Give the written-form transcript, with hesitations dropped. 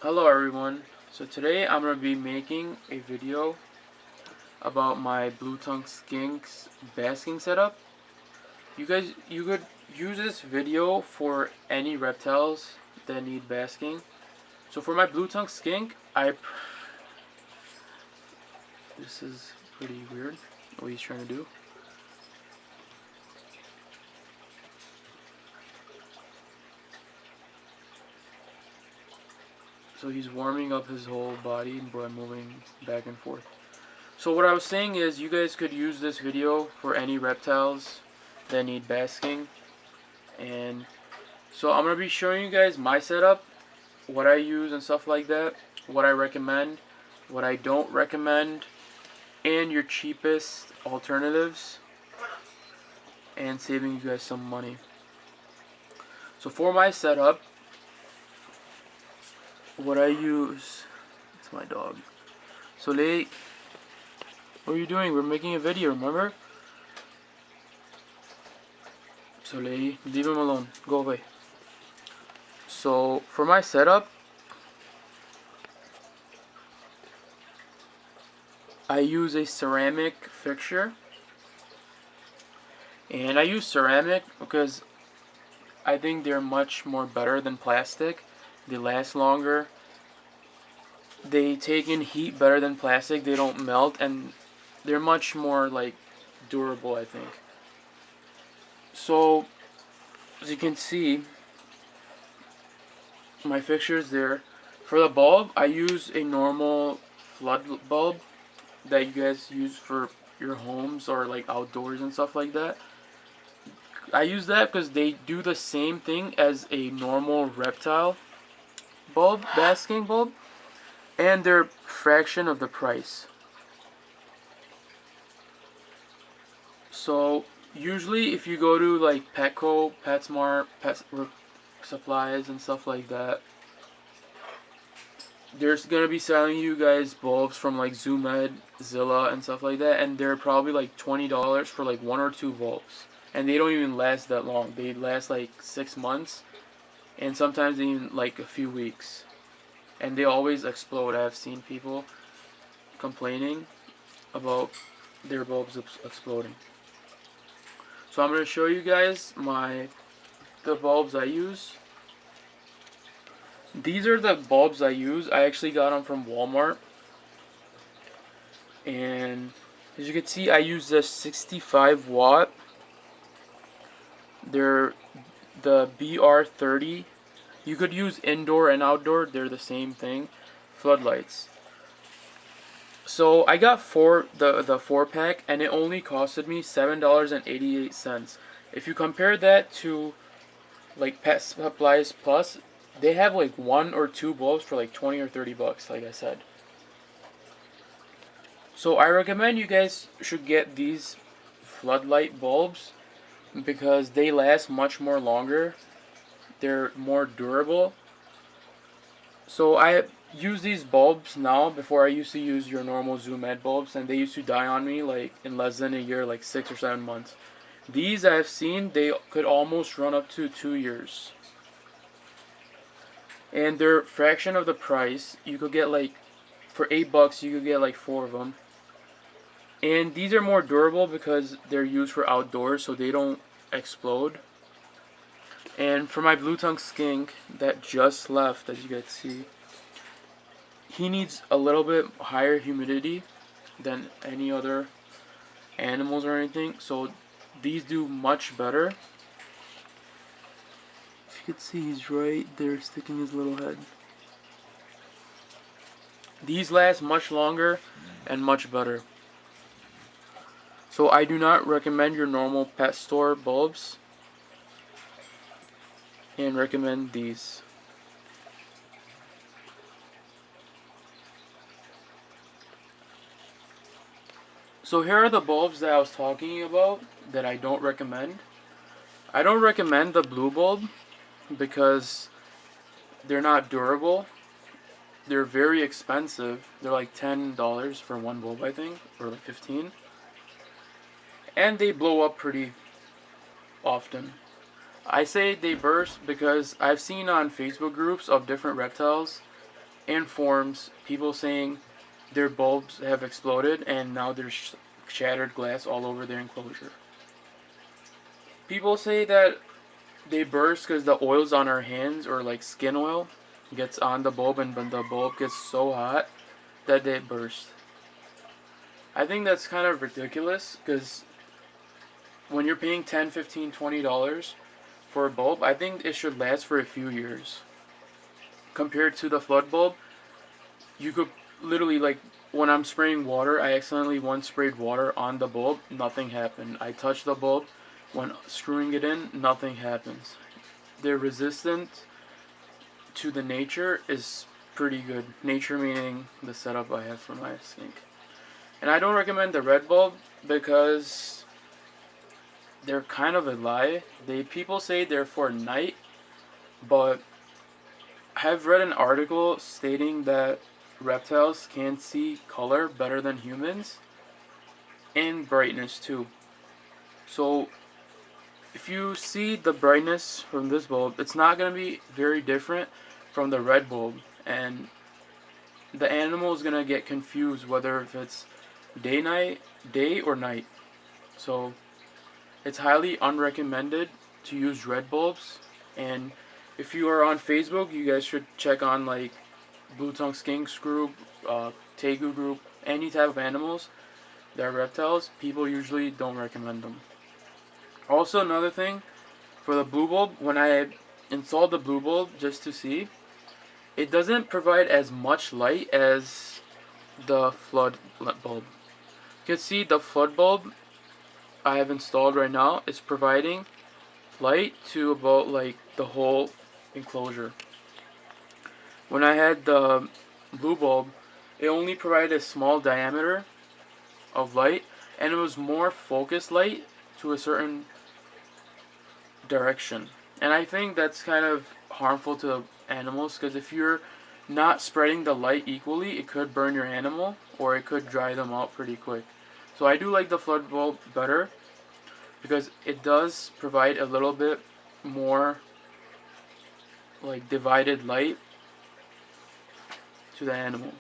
Hello everyone. So today I'm going to be making a video about my blue tongue skink's basking setup. You could use this video for any reptiles that need basking. So for my blue tongue skink, this is pretty weird what he's trying to do. So he's warming up his whole body by moving back and forth. So what I was saying is you guys could use this video for any reptiles that need basking. And so I'm going to be showing you guys my setup, what I use and stuff like that, what I recommend, what I don't recommend, and your cheapest alternatives, and saving you guys some money. So for my setup, what I use, it's my dog. Soleil, what are you doing? We're making a video, remember? Soleil, leave him alone. Go away. So for my setup, I use a ceramic fixture. And I use ceramic because I think they're much more better than plastic. They last longer. They take in heat better than plastic. They don't melt, and they're much more like durable, I think. So as you can see, my fixture is there. For the bulb, I use a normal flood bulb that you guys use for your homes or like outdoors and stuff like that. I use that because they do the same thing as a normal reptile bulb, basking bulb, and they're fraction of the price. So usually if you go to like Petco, PetSmart, Pet Supplies and stuff like that, there's gonna be selling you guys bulbs from like Zoomed, Zilla, and stuff like that, and they're probably like $20 for like one or two bulbs, and they don't even last that long. They last like 6 months, and sometimes even like a few weeks, and they always explode. I've seen people complaining about their bulbs exploding. So I'm gonna show you guys the bulbs I use. These are the bulbs I use. I actually got them from Walmart. And as you can see, I use the 65 watt. They're the BR30. You could use indoor and outdoor. They're the same thing. Floodlights. So I got the 4-pack, and it only costed me $7.88. If you compare that to like Pet Supplies Plus, they have like one or two bulbs for like 20 or 30 bucks, like I said. So I recommend you guys should get these floodlight bulbs because they last much more longer. They're more durable. So I use these bulbs now. Before I used to use your normal Zoomed bulbs, and they used to die on me like in less than a year, like 6 or 7 months. These I've seen, they could almost run up to 2 years. And they're a fraction of the price. You could get like, for $8 you could get like 4 of them. And these are more durable because they're used for outdoors, so they don't explode. And for my blue tongue skink that just left, as you guys see, he needs a little bit higher humidity than any other animals or anything, so these do much better. As you can see, he's right there sticking his little head. These last much longer and much better. So I do not recommend your normal pet store bulbs, and recommend these. So here are the bulbs that I was talking about that I don't recommend. I don't recommend the blue bulb because they're not durable. They're very expensive. They're like $10 for one bulb, I think, or like 15. And they blow up pretty often. I say they burst because I've seen on Facebook groups of different reptiles and forums, people saying their bulbs have exploded and now there's shattered glass all over their enclosure. People say that they burst because the oils on our hands, or like skin oil, gets on the bulb, and when the bulb gets so hot that they burst. I think that's kind of ridiculous, because when you're paying $10, $15, $20 for a bulb, I think it should last for a few years. Compared to the flood bulb, you could literally, like, when I'm spraying water, I accidentally once sprayed water on the bulb, nothing happened. I touched the bulb, when screwing it in, nothing happens. Their resistance to the nature is pretty good. Nature meaning the setup I have for my skink. And I don't recommend the red bulb because they're kind of a lie. People say they're for night, but I've read an article stating that reptiles can see color better than humans, and brightness too. So if you see the brightness from this bulb, it's not going to be very different from the red bulb, and the animal is going to get confused whether if it's day or night. So it's highly unrecommended to use red bulbs. And if you are on Facebook, you guys should check on like Blue Tongue Skinks group, Tegu group, any type of animals that are reptiles. People usually don't recommend them. Also, another thing, for the blue bulb, when I installed the blue bulb just to see, it doesn't provide as much light as the flood bulb. You can see the flood bulb I have installed right now is providing light to about like the whole enclosure. When I had the blue bulb, it only provided a small diameter of light, and it was more focused light to a certain direction. And I think that's kind of harmful to the animals, because if you're not spreading the light equally, it could burn your animal or it could dry them out pretty quick. So I do like the flood bulb better because it does provide a little bit more like divided light to the animal.